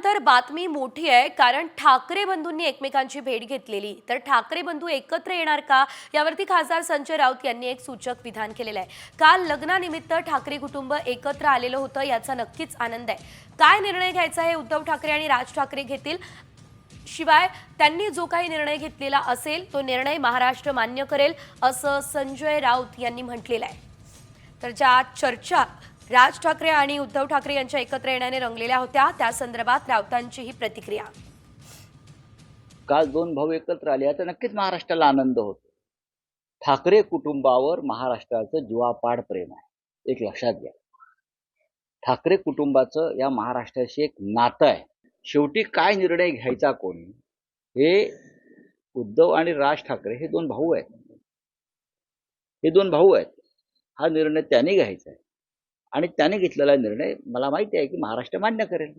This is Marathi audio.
त्यानंतर बातमी मोठी आहे, कारण ठाकरे बंधूंनी एकमेकांची भेट घेतलेली. तर ठाकरे बंधू एकत्र येणार का, यावरती खासदार संजय राऊत यांनी एक सूचक विधान केलेलं आहे. काल लग्नानिमित्त ठाकरे कुटुंब एकत्र आलेलं होतं, याचा नक्कीच आनंद आहे. काय निर्णय घ्यायचा हे उद्धव ठाकरे आणि राज ठाकरे घेतील. शिवाय त्यांनी जो काही निर्णय घेतलेला असेल तो निर्णय महाराष्ट्र मान्य करेल, असं संजय राऊत यांनी म्हटलेलं आहे. तर ज्या चर्चा राज ठाकरे आणि उद्धव ठाकरे यांच्या एकत्र येण्याने रंगलेल्या होत्या, त्या संदर्भात राऊतांची ही प्रतिक्रिया. काल दोन भाऊ एकत्र आले तर नक्कीच महाराष्ट्राला आनंद होतो. ठाकरे कुटुंबावर महाराष्ट्राचं जीवापाड प्रेम आहे, एक लक्षात घ्या. ठाकरे कुटुंबाचं या महाराष्ट्राशी एक नातं आहे. शेवटी काय निर्णय घ्यायचा कोणी, हे उद्धव आणि राज ठाकरे हे दोन भाऊ आहेत. हा निर्णय त्यांनी घ्यायचा आहे आणि त्याने घेतलेला निर्णय मला माहिती आहे की महाराष्ट्र मान्य करेल.